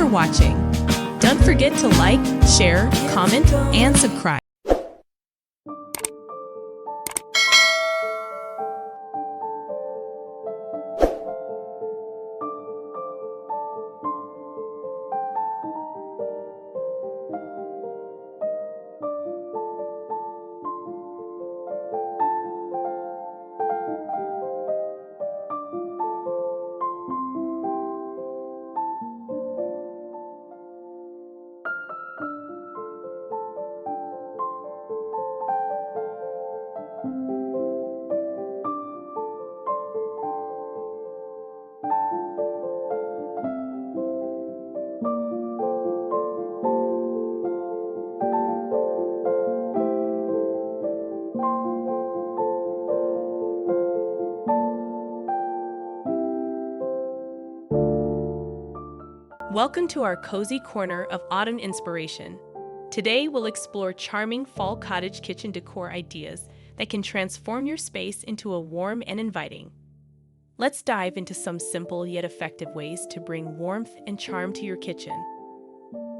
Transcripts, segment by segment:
watching. Don't forget to like, share, comment, and subscribe. Welcome to our cozy corner of autumn inspiration. Today we'll explore charming fall cottage kitchen decor ideas that can transform your space into a warm and inviting. Let's dive into some simple yet effective ways to bring warmth and charm to your kitchen.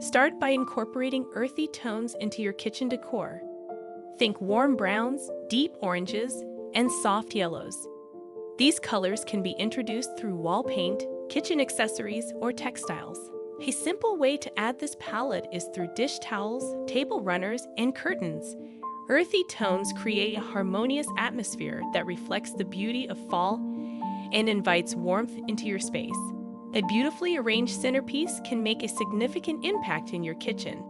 Start by incorporating earthy tones into your kitchen decor. Think warm browns, deep oranges, and soft yellows. These colors can be introduced through wall paint, kitchen accessories, or textiles. A simple way to add this palette is through dish towels, table runners, and curtains. Earthy tones create a harmonious atmosphere that reflects the beauty of fall and invites warmth into your space. A beautifully arranged centerpiece can make a significant impact in your kitchen.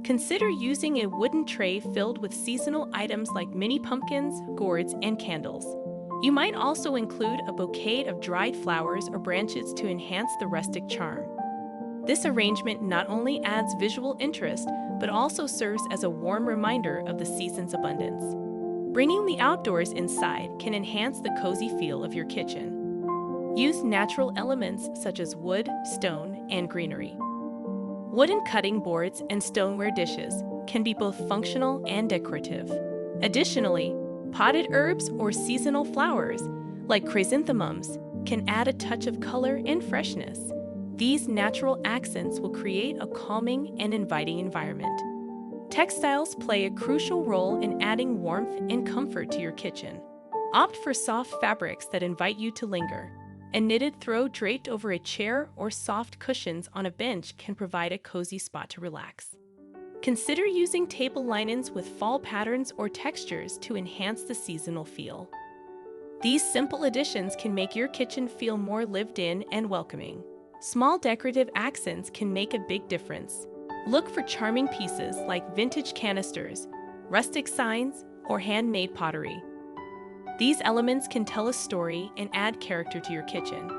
Consider using a wooden tray filled with seasonal items like mini pumpkins, gourds, and candles. You might also include a bouquet of dried flowers or branches to enhance the rustic charm. This arrangement not only adds visual interest, but also serves as a warm reminder of the season's abundance. Bringing the outdoors inside can enhance the cozy feel of your kitchen. Use natural elements such as wood, stone, and greenery. Wooden cutting boards and stoneware dishes can be both functional and decorative. Additionally, potted herbs or seasonal flowers, like chrysanthemums, can add a touch of color and freshness. These natural accents will create a calming and inviting environment. Textiles play a crucial role in adding warmth and comfort to your kitchen. Opt for soft fabrics that invite you to linger. A knitted throw draped over a chair or soft cushions on a bench can provide a cozy spot to relax. Consider using table linens with fall patterns or textures to enhance the seasonal feel. These simple additions can make your kitchen feel more lived in and welcoming. Small decorative accents can make a big difference. Look for charming pieces like vintage canisters, rustic signs, or handmade pottery. These elements can tell a story and add character to your kitchen.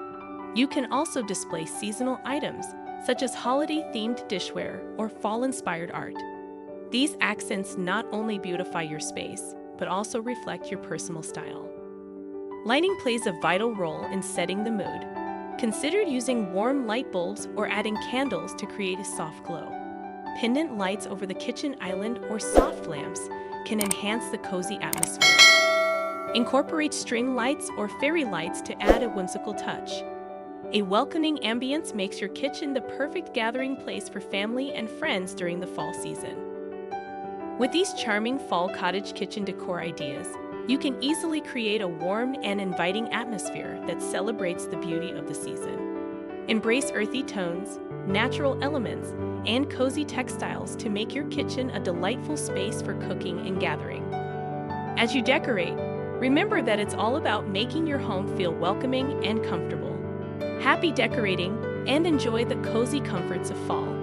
You can also display seasonal items such as holiday-themed dishware or fall-inspired art. These accents not only beautify your space, but also reflect your personal style. Lighting plays a vital role in setting the mood. Consider using warm light bulbs or adding candles to create a soft glow. Pendant lights over the kitchen island or soft lamps can enhance the cozy atmosphere. Incorporate string lights or fairy lights to add a whimsical touch. A welcoming ambience makes your kitchen the perfect gathering place for family and friends during the fall season. With these charming fall cottage kitchen decor ideas, you can easily create a warm and inviting atmosphere that celebrates the beauty of the season. Embrace earthy tones, natural elements, and cozy textiles to make your kitchen a delightful space for cooking and gathering. As you decorate, remember that it's all about making your home feel welcoming and comfortable. Happy decorating and enjoy the cozy comforts of fall.